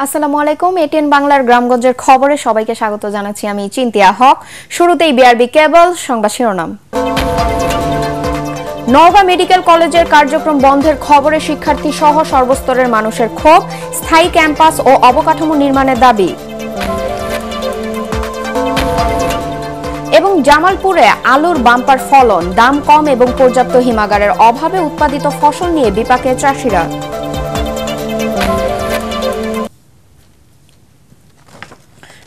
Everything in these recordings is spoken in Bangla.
আসসালামু আলাইকুম। এটিএন বাংলার গ্রামগঞ্জের খবরে সবাইকে স্বাগত জানাচ্ছি আমি চিন্তিয়া হক। শুরুতেই বিআরবি কেবল সংবাদ শিরোনাম। নওগাঁ মেডিকেল কলেজের কার্যক্রম বন্ধের খবরে শিক্ষার্থী সহ সর্বস্তরের মানুষের ক্ষোভ, স্থায়ী ক্যাম্পাস ও অবকাঠামো নির্মাণের দাবি। এবং জামালপুরে আলুর বাম্পার ফলন, দাম কম এবং পর্যাপ্ত হিমাগারের অভাবে উৎপাদিত ফসল নিয়ে বিপাকে চাষিরা।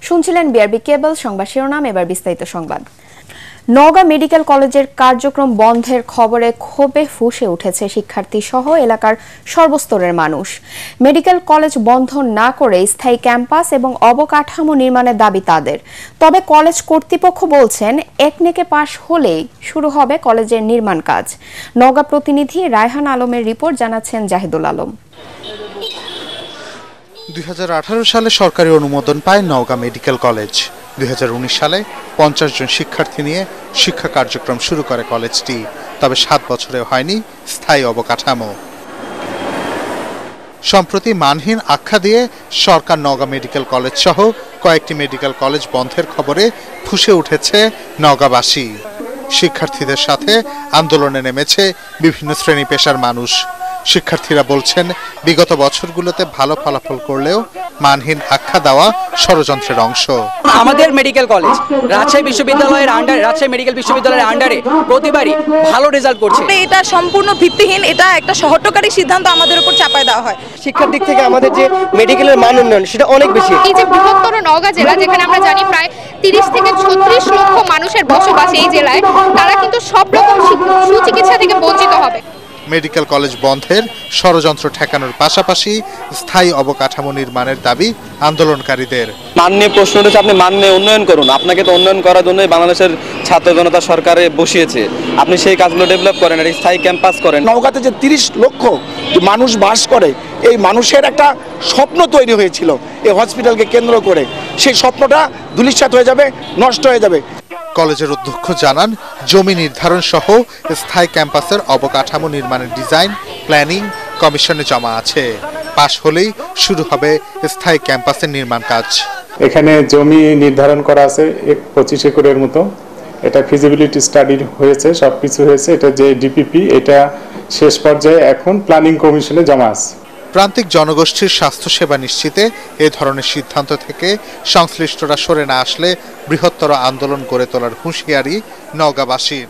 শুনছিলেন বিআরবি কেবল সংবাদ শিরোনাম, এবার বিস্তারিত সংবাদ। নওগাঁ মেডিকেল কলেজের কার্যক্রম বন্ধের খবরে ক্ষোভে ফুঁসে উঠেছে শিক্ষার্থী সহ এলাকার সর্বস্তরের মানুষ। মেডিকেল কলেজ বন্ধ না করে স্থায়ী ক্যাম্পাস এবং অবকাঠামো নির্মাণের দাবি তাদের। তবে কলেজ কর্তৃপক্ষ বলছেন একনেকে পাশ হলেই শুরু হবে কলেজের নির্মাণ কাজ। নওগাঁ প্রতিনিধি রায়হান আলমের রিপোর্ট, জানাচ্ছেন জাহিদুল আলম। 2018 সালে সরকারি অনুমোদন পায় নওগাঁ মেডিকেল কলেজ। 2019 সালে 50 জন শিক্ষার্থী নিয়ে শিক্ষা কার্যক্রম শুরু করে কলেজটি। তবে 7 বছরে হয়নি স্থায়ী অবকাঠামো। সম্প্রতি মানহীন আখ্যা দিয়ে সরকার নওগাঁ মেডিকেল কলেজ সহ কয়েকটি মেডিকেল কলেজ বন্ধের খবরে ফুঁসে উঠেছে নওগাঁবাসী। শিক্ষার্থীদের সাথে আন্দোলনে নেমেছে বিভিন্ন শ্রেণী পেশার মানুষ। শিক্ষার্থীরা বলছেন, বিগত বছরগুলোতে ভালো ফলাফল করলেও মানহীন আখ্যা দেওয়া ষড়যন্ত্রের অংশ। আমাদের মেডিকেল কলেজ রাজশাহী মেডিকেল বিশ্ববিদ্যালয়ের আন্ডারে প্রতিবারই ভালো রেজাল্ট করছে। এটা সম্পূর্ণ ভিত্তিহীন, এটা একটা শহরটকারী সিদ্ধান্ত আমাদের উপর চাপায় দেওয়া হয়। শিক্ষার দিক থেকে আমাদের যে মেডিকেলের মান উন্নয়ন সেটা অনেক বেশি। এই যে বৃহত্তর নওগাঁ জেলা, যেখানে আমরা জানি প্রায় 30 থেকে 36 লক্ষ মানুষের বসবাস এই জেলায়, তারা কিন্তু সব রকম সুচিকিৎসা থেকে বঞ্চিত হবে। মেডিকেল কলেজ বন্ধের ষড়যন্ত্র ঠেকানোর পাশাপাশি স্থায়ী অবকাঠামো নির্মাণের দাবি আন্দোলনকারীদের। মান নিয়ে প্রশ্ন উঠেছে, আপনি মান নিয়ে উন্নয়ন করুন। আপনাকে তো উন্নয়ন করার জন্যই বাংলাদেশের ছাত্র জনতা সরকারে বসিয়েছে। আপনি সেই কাজগুলো ডেভেলপ করেন, একটা স্থায়ী ক্যাম্পাস করেন। নওগাঁতে যে 30 লক্ষ মানুষ বাস করে, এই মানুষের একটা স্বপ্ন তৈরি হয়েছিল এই হসপিটালকে কেন্দ্র করে। সেই স্বপ্নটা ধূলিসাৎ হয়ে যাবে, নষ্ট হয়ে যাবে। কলেজের অধ্যক্ষ জানান, জমি নির্ধারণ সহ স্থায়ী ক্যাম্পাসের অবকাঠামো নির্মাণের ডিজাইন প্ল্যানিং কমিশনে জমা আছে। পাশ হলেই শুরু হবে স্থায়ী ক্যাম্পাসের নির্মাণ কাজ। এখানে জমি নির্ধারণ করা আছে 25 একরের মতো। এটা ফিজিবিলিটি স্টাডি হয়েছে, সবকিছু হয়েছে। এটা যে ডিপিপি, এটা শেষ পর্যায়ে এখন প্ল্যানিং কমিশনে জমা আছে। প্রান্তিক জনগোষ্ঠীর স্বাস্থ্যসেবা নিশ্চিতে এ ধরনের সিদ্ধান্ত থেকে সংশ্লিষ্টরা সরে না আসলে বৃহত্তর আন্দোলন গড়ে তোলার হুঁশিয়ারি নওগাঁবাসীর।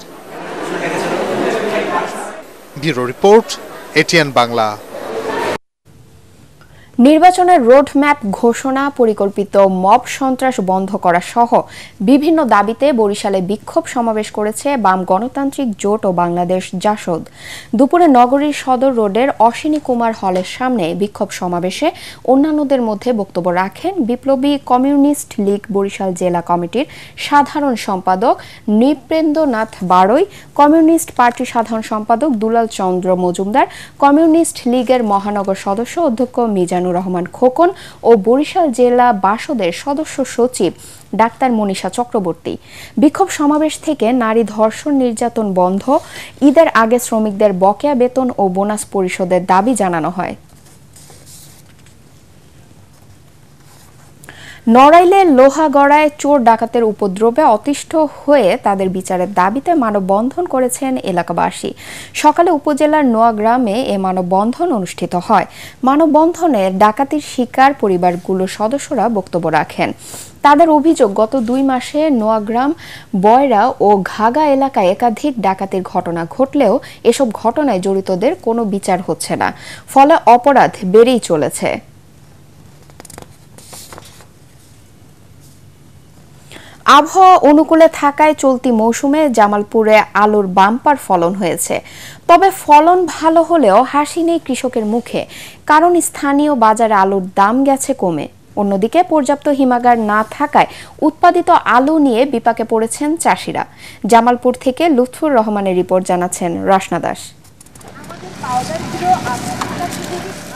Bureau report, ATN Bangla. নির্বাচনের রোডম্যাপ ঘোষণা, পরিকল্পিত মব সন্ত্রাস বন্ধ করা সহ বিভিন্ন দাবিতে বরিশালে বিক্ষোভ সমাবেশ করেছে বাম গণতান্ত্রিক জোট ও বাংলাদেশ জাসদ। দুপুরে নগরীর সদর রোডের অশ্বিনী কুমার হলের সামনে বিক্ষোভ সমাবেশে অন্যান্যদের মধ্যে বক্তব্য রাখেন বিপ্লবী কমিউনিস্ট লীগ বরিশাল জেলা কমিটির সাধারণ সম্পাদক নৃপেন্দ্রনাথ বাড়ই, কমিউনিস্ট পার্টির সাধারণ সম্পাদক দুলাল চন্দ্র মজুমদার, কমিউনিস্ট লীগের মহানগর সদস্য অধ্যক্ষ মিজানুর রহমান খোকন ও বরিশাল জেলা বাসদের সদস্য সচিব ডাক্তার মনীষা চক্রবর্তী। বিক্ষোভ সমাবেশ থেকে নারী ধর্ষণ নির্যাতন বন্ধ, ঈদের আগে শ্রমিকদের বকেয়া বেতন ও বোনাস পরিশোধের দাবি জানানো হয়। নড়াইলে লোহাগড়ায় চোর ডাকাতের উপদ্রবে অতিষ্ঠ হয়ে তাদের বিচারের দাবিতে মানববন্ধন করেছেন এলাকাবাসী। সকালে উপজেলার নোয়াগ্রামে এ মানববন্ধন অনুষ্ঠিত হয়। মানববন্ধনে ডাকাতির শিকার পরিবারগুলোর সদস্যরা বক্তব্য রাখেন। তাদের অভিযোগ, গত 2 মাসে নোয়াগ্রাম, বয়রা ও ঘাগা এলাকায় একাধিক ডাকাতির ঘটনা ঘটলেও এসব ঘটনায় জড়িতদের কোনো বিচার হচ্ছে না, ফলে অপরাধ বেড়েই চলেছে। আবহাওয়া অনুকূলে থাকায় চলতি মৌসুমে জামালপুরে আলুর বাম্পার ফলন হয়েছে। তবে ফলন ভালো হলেও হাসি নেই কৃষকের মুখে, কারণ স্থানীয় বাজারে আলুর দাম গেছে কমে। অন্যদিকে পর্যাপ্ত হিমাগার না থাকায় উৎপাদিত আলু নিয়ে বিপাকে পড়েছেন চাষিরা। জামালপুর থেকে লুৎফুর রহমানের রিপোর্ট, জানাচ্ছেন রাশনা দাস।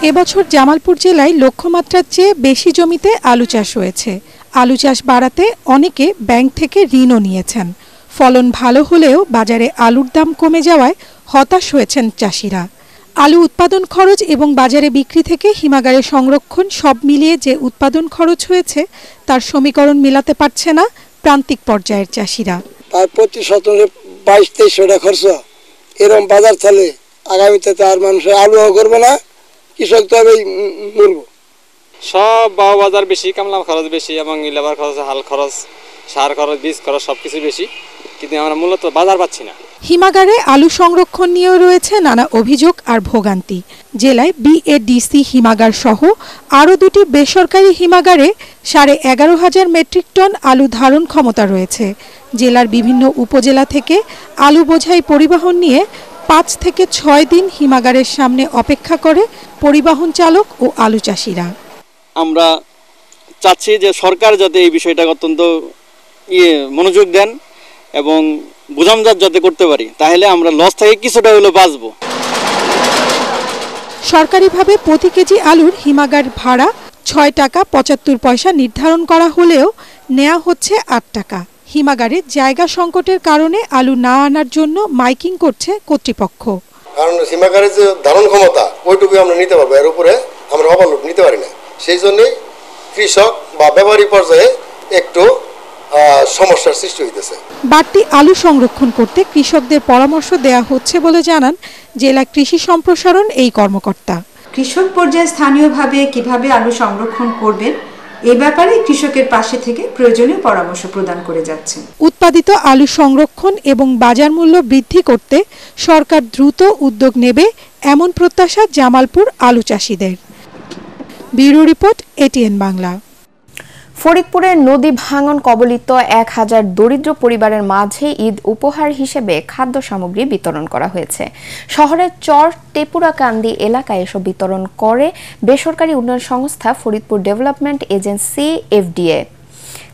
এবছর জামালপুর জেলায় লক্ষ্যমাত্রার চেয়ে বেশি জমিতে আলু চাষ হয়েছে। আলু চাষ বাড়াতে অনেকে ব্যাংক থেকে ঋণও নিয়েছেন। ফলন ভালো হলেও বাজারে আলুর দাম কমে যাওয়ায় হতাশ হয়েছেন চাষিরা। আলু উৎপাদন খরচ এবং বাজারে বিক্রি থেকে হিমাগারে সংরক্ষণ সব মিলিয়ে যে উৎপাদন খরচ হয়েছে তার সমীকরণ মিলাতে পারছে না প্রান্তিক পর্যায়ের চাষিরা। তার প্রতি শতকে 22-23 টাকা খরচ, এরকম বাজার চলে আগামীতে তো আর মানুষ আলুও করবে না, কৃষক তো আমি মরবো। সব বাজার বেশি, কামলা খরচ বেশি এবং লেবার খরচ, হাল খরচ, সার খরচ, বীজ খরচ সবকিছু বেশি, কিন্তু আমরা মূলত বাজার পাচ্ছি না। হিমাগারে আলু সংরক্ষণ নিয়েও রয়েছে নানা অভিযোগ আর ভোগান্তি। জেলায় বিএডিসি হিমাগার সহ আরও 2টি বেসরকারি হিমাগারে 11,500 মেট্রিক টন আলু ধারণ ক্ষমতা রয়েছে। জেলার বিভিন্ন উপজেলা থেকে আলু বোঝাই পরিবহন নিয়ে 5 থেকে 6 দিন হিমাগারের সামনে অপেক্ষা করে পরিবহন চালক ও আলু চাষিরা। আমরা চাচ্ছি যে সরকার যাতে এই বিষয়টা অত্যন্ত মনোযোগ দেন এবং বুঝামজাত যাতে করতে পারি, তাহলে আমরা লস থেকে কিছুটা হলেও বাঁচবো। সরকারিভাবে প্রতি কেজি আলুর হিমাগার ভাড়া 6 টাকা 75 পয়সা নির্ধারণ করা হলেও নেওয়া হচ্ছে 8 টাকা। হিমাগারে জায়গা সংকটের কারণে আলু না আনার জন্য মাইকিং করছে কর্তৃপক্ষ। কারণ হিমাগারের যে ধারণ ক্ষমতা ওইটুকু আমরা নিতে পারবো, এর উপরে আমরা ওভারলোড নিতে পারি না। সেই জন্যই কৃষক বা ব্যবহারী পর্যায়ে একটু সমস্যার সৃষ্টি হইতেছে। বাড়তি আলু সংরক্ষণ করতে কৃষকদের পরামর্শ দেয়া হচ্ছে বলে জানান জেলা কৃষি সম্প্রসারণ এই কর্মকর্তা। কৃষক পর্যায়ে স্থানীয়ভাবে কিভাবে আলু সংরক্ষণ করবেন এই ব্যাপারে কৃষকের পাশে থেকে প্রয়োজনীয় পরামর্শ প্রদান করে যাচ্ছে। উৎপাদিত আলু সংরক্ষণ এবং বাজার মূল্য বৃদ্ধি করতে সরকার দ্রুত উদ্যোগ নেবে এমন প্রত্যাশা জামালপুর আলু চাষিদের। Bureau report, ATN Bangla. ফরিদপুরের নদী ভাঙন কবলিত 1000 দরিদ্র পরিবারের মাঝে ঈদ উপহার হিসেবে খাদ্য সামগ্রী বিতরণ করা হয়েছে। শহরের চর টেপুরাকান্দি এলাকায় এসব বিতরণ করে বেসরকারি উন্নয়ন সংস্থা ফরিদপুর ডেভেলপমেন্ট এজেন্সি এফডিএ।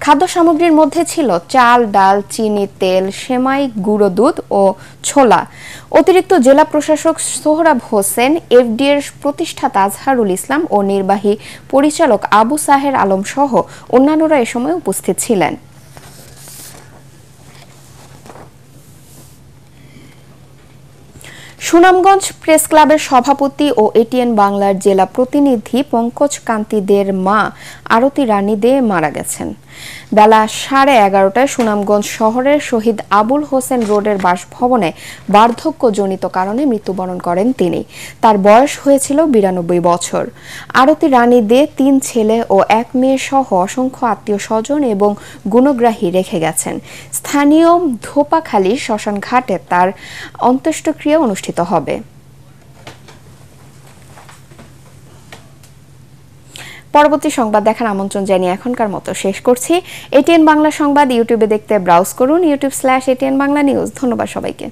খাদ্য সামগ্রীর মধ্যে ছিল চাল, ডাল, চিনি, তেল, সেমাই, গুঁড়ো দুধ ও ছোলা। অতিরিক্ত জেলা প্রশাসক সোহরাব হোসেন, এফডিএর প্রতিষ্ঠাতা আজহারুল ইসলাম ও নির্বাহী পরিচালক আবু সাহের আলম সহ অন্যান্যরা এ সময় উপস্থিত ছিলেন। সুনামগঞ্জ প্রেস ক্লাবের সভাপতি ও এটিএন বাংলার জেলা প্রতিনিধি পঙ্কজ কান্তি দের মা আরতি রানী দে মারা গেছেন। বেলা 11:30টায় সুনামগঞ্জ শহরের শহীদ আবুল হোসেন রোডের বাসভবনে বার্ধক্যজনিত কারণে মৃত্যুবরণ করেন তিনি। তার বয়স হয়েছিল 92 বছর। আরতি রানী দে 3 ছেলে ও 1 মেয়ে সহ অসংখ্য আত্মীয় স্বজন এবং গুণগ্রাহী রেখে গেছেন। স্থানীয় ধোপাখালী শ্মশান ঘাটে তার অন্ত্যেষ্টিক্রিয়া অনুষ্ঠিত হবে। পরবর্তী সংবাদ দেখার আমন্ত্রণ জানিয়ে এখনকার মতো শেষ করছি। এটিএন বাংলা সংবাদ ইউটিউবে দেখতে ব্রাউজ করুন, youtube/ATN Bangla News। ধন্যবাদ সবাইকে।